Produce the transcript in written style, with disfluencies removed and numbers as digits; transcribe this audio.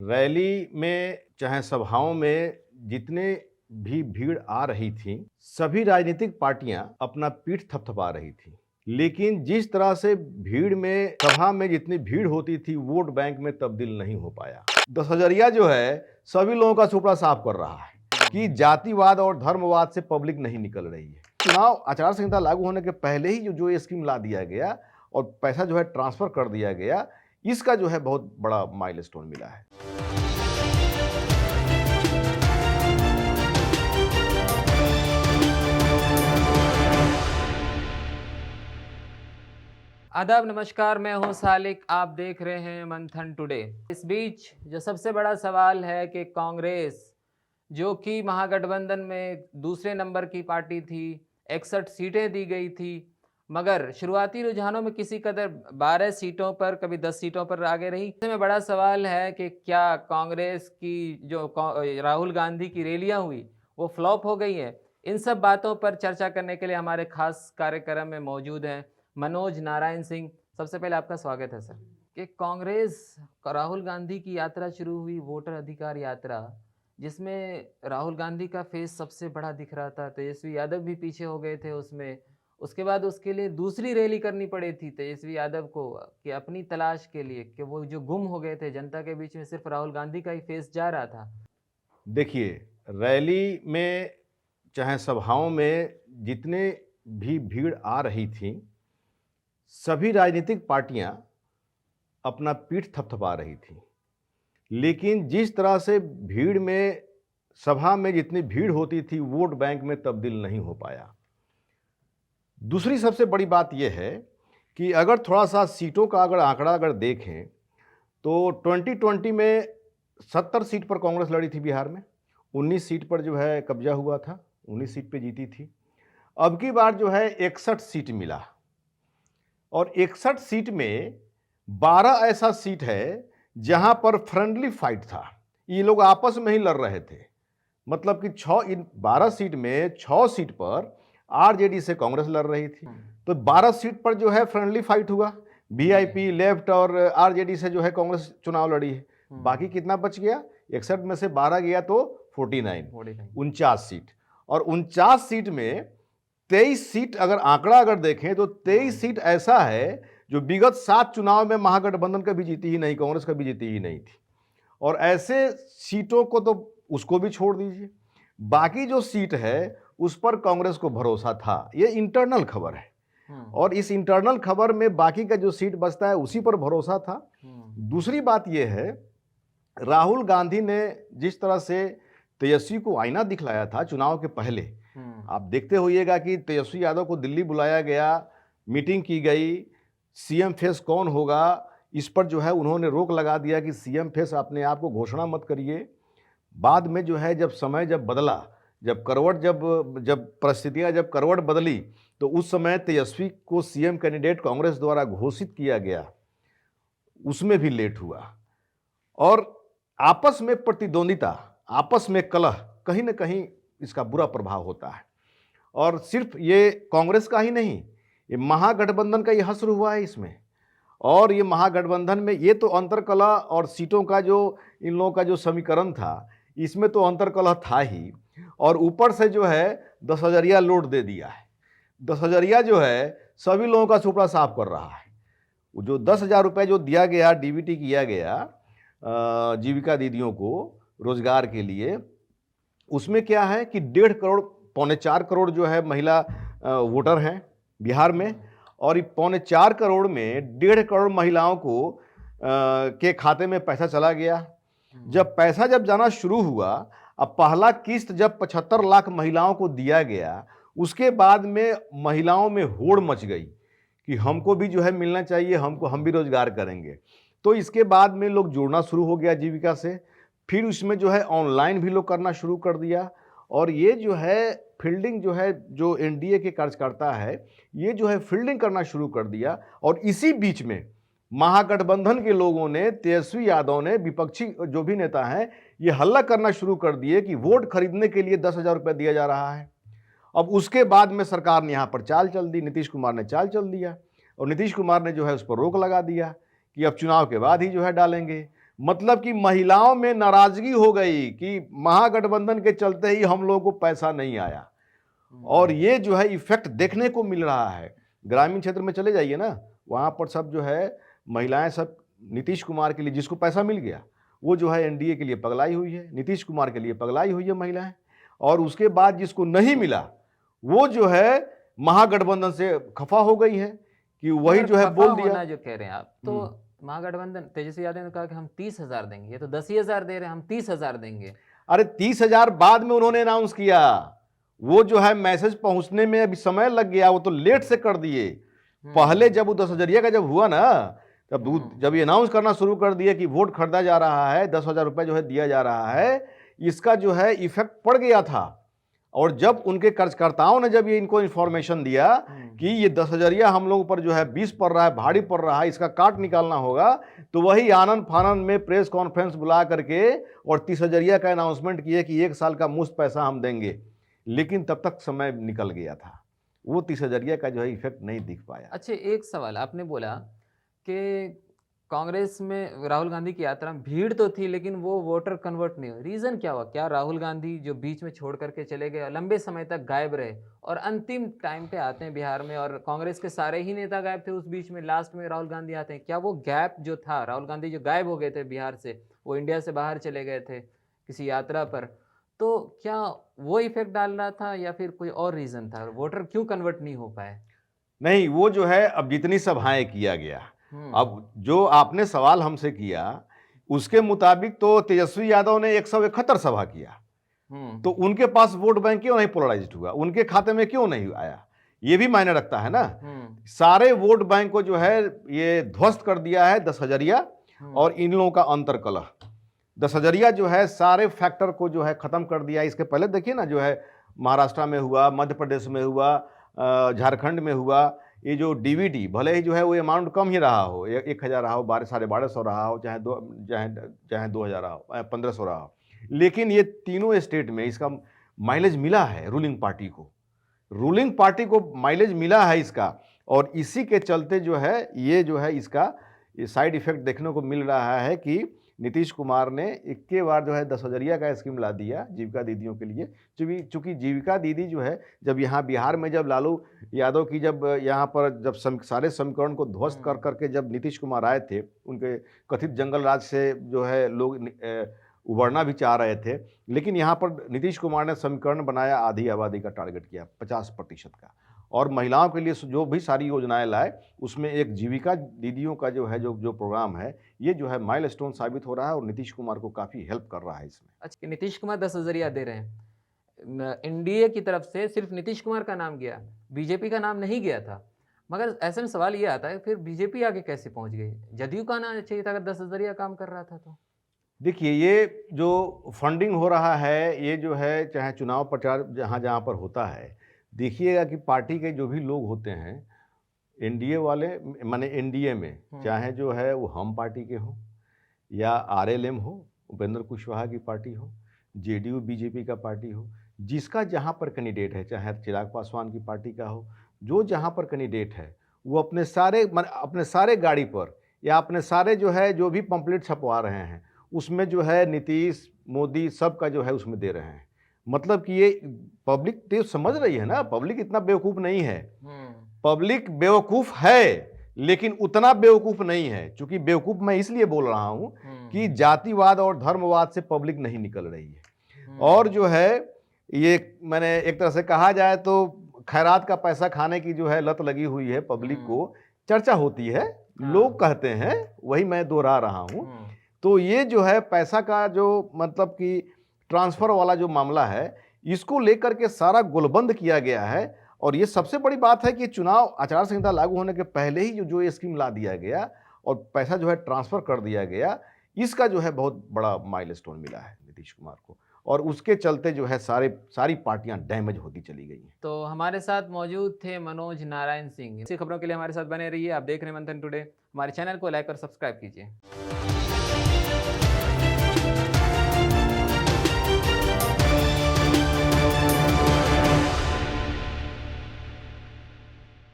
Rally में चाहे सभाओं में जितने भी भीड़ आ रही थी, सभी राजनीतिक पार्टियां अपना पीठ थपथपा रही थी। लेकिन जिस तरह से भीड़ में सभा में जितनी भीड़ होती थी, वोट बैंक में तब्दील नहीं हो पाया। 10,000 जो है सभी लोगों का सुपड़ा साफ कर रहा है कि जातिवाद और धर्मवाद से पब्लिक नहीं निकल रही है। चुनाव आचार संहिता लागू होने के पहले ही जो ये स्कीम ला दिया गया और पैसा जो है ट्रांसफर कर दिया गया, इसका जो है बहुत बड़ा माइलस्टोन मिला है। आदाब, नमस्कार। मैं हूं सालिक, आप देख रहे हैं मंथन टुडे। इस बीच जो सबसे बड़ा सवाल है कि कांग्रेस जो कि महागठबंधन में दूसरे नंबर की पार्टी थी, 61 सीटें दी गई थी, मगर शुरुआती रुझानों में किसी कदर 12 सीटों पर, कभी 10 सीटों पर आगे रही। इसमें बड़ा सवाल है कि क्या कांग्रेस की जो राहुल गांधी की रैलियां हुई वो फ्लॉप हो गई है। इन सब बातों पर चर्चा करने के लिए हमारे खास कार्यक्रम में मौजूद हैं मनोज नारायण सिंह। सबसे पहले आपका स्वागत है सर। कि कांग्रेस राहुल गांधी की यात्रा शुरू हुई, वोटर अधिकार यात्रा, जिसमें राहुल गांधी का फेस सबसे बड़ा दिख रहा था, तेजस्वी यादव भी पीछे हो गए थे उसमें। उसके बाद उसके लिए दूसरी रैली करनी पड़ी थी तेजस्वी यादव को कि अपनी तलाश के लिए, कि वो जो गुम हो गए थे जनता के बीच में, सिर्फ राहुल गांधी का ही फेस जा रहा था। देखिए, रैली में चाहे सभाओं में जितने भी भीड़ आ रही थी, सभी राजनीतिक पार्टियां अपना पीठ थपथपा रही थी। लेकिन जिस तरह से भीड़ में सभा में जितनी भीड़ होती थी, वोट बैंक में तब्दील नहीं हो पाया। दूसरी सबसे बड़ी बात यह है कि अगर थोड़ा सा सीटों का आंकड़ा देखें तो 2020 में 70 सीट पर कांग्रेस लड़ी थी बिहार में, 19 सीट पर जो है कब्जा हुआ था, 19 सीट पे जीती थी। अब की बार जो है 61 सीट मिला और 61 सीट में 12 ऐसा सीट है जहां पर फ्रेंडली फाइट था, ये लोग आपस में ही लड़ रहे थे। मतलब कि 12 सीट में 6 सीट पर आरजेडी से कांग्रेस लड़ रही थी, तो 12 सीट पर जो है फ्रेंडली फाइट हुआ। वीआईपी, लेफ्ट और आरजेडी से जो है कांग्रेस चुनाव लड़ी है। बाकी कितना बच गया? 61 में से 12 गया तो 49 सीट। और 49 सीट में 23 सीट अगर देखें तो 23 सीट ऐसा है जो विगत 7 चुनाव में महागठबंधन का भी जीती ही नहीं, कांग्रेस का भी जीती ही नहीं थी। और ऐसे सीटों को तो उसको भी छोड़ दीजिए, बाकी जो सीट है उस पर कांग्रेस को भरोसा था। ये इंटरनल खबर है और इस इंटरनल खबर में बाकी का जो सीट बचता है उसी पर भरोसा था। दूसरी बात यह है, राहुल गांधी ने जिस तरह से तेजस्वी को आईना दिखलाया था चुनाव के पहले, आप देखते होइएगा कि तेजस्वी यादव को दिल्ली बुलाया गया, मीटिंग की गई, सीएम फेस कौन होगा इस पर जो है उन्होंने रोक लगा दिया कि सीएम फेस अपने आप को घोषणा मत करिए। बाद में जो है जब समय बदला, जब परिस्थितियां करवट बदली, तो उस समय तेजस्वी को सीएम कैंडिडेट कांग्रेस द्वारा घोषित किया गया, उसमें भी लेट हुआ। और आपस में प्रतिद्वंदिता, आपस में कलह, कहीं ना कहीं इसका बुरा प्रभाव होता है। और सिर्फ ये कांग्रेस का ही नहीं, ये महागठबंधन का यह असर हुआ है इसमें। और ये महागठबंधन में ये तो अंतरकलह और सीटों का जो इन लोगों का जो समीकरण था, इसमें तो अंतरकलह था ही, और ऊपर से जो है 10,000 लोड दे दिया है। 10,000 जो है सभी लोगों का सुपड़ा साफ कर रहा है। जो 10,000 रुपये जो दिया गया, डीबीटी किया गया जीविका दीदियों को रोजगार के लिए, उसमें क्या है कि 1.5 करोड़, 3.25 करोड़ जो है महिला वोटर हैं बिहार में, और 3.25 करोड़ में 1.5 करोड़ महिलाओं को के खाते में पैसा चला गया। जब पैसा जाना शुरू हुआ, अब पहला किस्त जब 75 लाख महिलाओं को दिया गया, उसके बाद में महिलाओं में होड़ मच गई कि हमको भी जो है मिलना चाहिए, हम भी रोजगार करेंगे। तो इसके बाद में लोग जुड़ना शुरू हो गया जीविका से, फिर उसमें जो है ऑनलाइन भी लोग करना शुरू कर दिया। और ये जो है फील्डिंग जो है, जो एनडीए के कार्यकर्ता है, ये जो है फील्डिंग करना शुरू कर दिया। और इसी बीच में महागठबंधन के लोगों ने, तेजस्वी यादव ने, विपक्षी जो भी नेता हैं, ये हल्ला करना शुरू कर दिए कि वोट खरीदने के लिए 10,000 रुपये दिया जा रहा है। अब उसके बाद में सरकार ने यहाँ पर चाल चल दी, नीतीश कुमार ने चाल चल दिया, और नीतीश कुमार ने जो है उस पर रोक लगा दिया कि अब चुनाव के बाद ही जो है डालेंगे। मतलब कि महिलाओं में नाराजगी हो गई कि महागठबंधन के चलते ही हम लोगों को पैसा नहीं आया। और ये जो है इफेक्ट देखने को मिल रहा है। ग्रामीण क्षेत्र में चले जाइए ना, वहाँ पर सब जो है महिलाएं सब नीतीश कुमार के लिए, जिसको पैसा मिल गया वो जो है एनडीए के लिए पगलाई हुई है, नीतीश कुमार के लिए पगलाई हुई है महिलाएं। और उसके बाद जिसको नहीं मिला वो जो है महागठबंधन से खफा हो गई है कि वही जो है खफा बोल दिया। होना जो कह रहे हैं आप, तो महागठबंधन तेजस्वी यादव ने कहा कि हम 30,000 देंगे, ये तो 10,000 दे रहे हैं, हम 30,000 देंगे। अरे 30,000 बाद में उन्होंने अनाउंस किया, वो जो है मैसेज पहुंचने में अभी समय लग गया, वो तो लेट से कर दिए। पहले जब वो 10,000 का जब हुआ ना, तब जब ये अनाउंस करना शुरू कर दिया कि वोट खरीदा जा रहा है, 10,000 रुपये जो है दिया जा रहा है, इसका जो है इफेक्ट पड़ गया था। और जब उनके कार्यकर्ताओं ने जब ये इनको इन्फॉर्मेशन दिया कि ये 10,000 हम लोगों पर जो है 20 पड़ रहा है, भारी पड़ रहा है, इसका काट निकालना होगा, तो वही आनंद फानंद में प्रेस कॉन्फ्रेंस बुला करके और 30,000 का अनाउंसमेंट किए कि 1 साल का मुफ्त पैसा हम देंगे। लेकिन तब तक समय निकल गया था, वो 30,000 का जो है इफेक्ट नहीं दिख पाया। अच्छा, एक सवाल आपने बोला कि कांग्रेस में राहुल गांधी की यात्रा में भीड़ तो थी लेकिन वो वोटर कन्वर्ट नहीं हुए, रीजन क्या हुआ? क्या राहुल गांधी जो बीच में छोड़ करके चले गए, लंबे समय तक गायब रहे और अंतिम टाइम पे आते हैं बिहार में और कांग्रेस के सारे ही नेता गायब थे, उस बीच में लास्ट में राहुल गांधी आते हैं, क्या वो गैप जो था, राहुल गांधी जो गायब हो गए थे बिहार से, वो इंडिया से बाहर चले गए थे किसी यात्रा पर, तो क्या वो इफेक्ट डाल रहा था या फिर कोई और रीजन था, वोटर क्यों कन्वर्ट नहीं हो पाए? नहीं, वो जो है अब जितनी सभाएं किया गया, अब जो आपने सवाल हमसे किया उसके मुताबिक तो तेजस्वी यादव ने 171 सभा किया, तो उनके पास वोट बैंक क्यों नहीं पोलराइज्ड हुआ, उनके खाते में क्यों नहीं आया, ये भी मायने रखता है ना। सारे वोट बैंक को जो है ये ध्वस्त कर दिया है 10,000 और इन लोगों का अंतरकलह। 10,000 जो है सारे फैक्टर को जो है खत्म कर दिया। इसके पहले देखिए ना, जो है महाराष्ट्र में हुआ, मध्य प्रदेश में हुआ, झारखंड में हुआ, ये जो डीवीडी भले ही जो है वो अमाउंट कम ही रहा हो, 1,000 रहा हो, 12,500 रहा हो, चाहे 2,000 रहा हो, 1,500 रहा हो, लेकिन ये तीनों स्टेट में इसका माइलेज मिला है रूलिंग पार्टी को माइलेज मिला है इसका। और इसी के चलते जो है ये जो है इसका साइड इफेक्ट देखने को मिल रहा है कि नीतीश कुमार ने एक के बार जो है 10,000 का स्कीम ला दिया जीविका दीदियों के लिए। चूंकि जीविका दीदी जो है जब यहाँ बिहार में जब लालू यादव की जब यहाँ पर जब सारे समीकरण को ध्वस्त कर करके जब नीतीश कुमार आए थे, उनके कथित जंगल राज से जो है लोग उबरना भी चाह रहे थे, लेकिन यहाँ पर नीतीश कुमार ने समीकरण बनाया, आधी आबादी का टारगेट किया 50% का, और महिलाओं के लिए जो भी सारी योजनाएं लाए उसमें एक जीविका दीदियों का जो है जो प्रोग्राम है, ये जो है माइलस्टोन साबित हो रहा है और नीतीश कुमार को काफ़ी हेल्प कर रहा है इसमें। अच्छा, नीतीश कुमार 10,000 दे रहे हैं, एनडीए की तरफ से सिर्फ नीतीश कुमार का नाम गया, बीजेपी का नाम नहीं गया था, मगर ऐसे में सवाल ये आता है फिर बीजेपी आगे कैसे पहुंच गई? जदयू का आना चाहिए था अगर 10,000 काम कर रहा था तो। देखिए, ये जो फंडिंग हो रहा है, ये जो है चाहे चुनाव प्रचार जहाँ जहाँ पर होता है, देखिएगा कि पार्टी के जो भी लोग होते हैं एनडीए वाले, माने एनडीए में, चाहे जो है वो हम पार्टी के हों या आरएलएम हो, उपेंद्र कुशवाहा की पार्टी हो, जेडीयू बीजेपी का पार्टी हो, जिसका जहाँ पर कैंडिडेट है, चाहे चिराग पासवान की पार्टी का हो, जो जहाँ पर कैंडिडेट है वो अपने सारे गाड़ी पर या अपने सारे जो है जो भी पंपलेट छपवा रहे हैं उसमें जो है नीतीश मोदी सबका जो है उसमें दे रहे हैं। मतलब कि ये पब्लिक तो समझ रही है ना, पब्लिक इतना बेवकूफ़ नहीं है, पब्लिक बेवकूफ़ है लेकिन उतना बेवकूफ़ नहीं है। चूंकि बेवकूफ़ मैं इसलिए बोल रहा हूं कि जातिवाद और धर्मवाद से पब्लिक नहीं निकल रही है, और जो है ये मैंने एक तरह से कहा जाए तो खैरात का पैसा खाने की जो है लत लगी हुई है पब्लिक को, चर्चा होती है, लोग कहते हैं, वही मैं दोहरा रहा हूं। तो ये जो है पैसा का जो मतलब कि ट्रांसफ़र वाला जो मामला है, इसको लेकर के सारा गोलबंद किया गया है। और ये सबसे बड़ी बात है कि चुनाव आचार संहिता लागू होने के पहले ही जो ये स्कीम ला दिया गया और पैसा जो है ट्रांसफ़र कर दिया गया, इसका जो है बहुत बड़ा माइलस्टोन मिला है नीतीश कुमार को, और उसके चलते जो है सारी पार्टियां डैमेज होती चली गई हैं। तो हमारे साथ मौजूद थे मनोज नारायण सिंह। इसी खबरों के लिए हमारे साथ बने रहिए। आप देख रहे हैं मंथन टुडे। हमारे चैनल को लाइक और सब्सक्राइब कीजिए।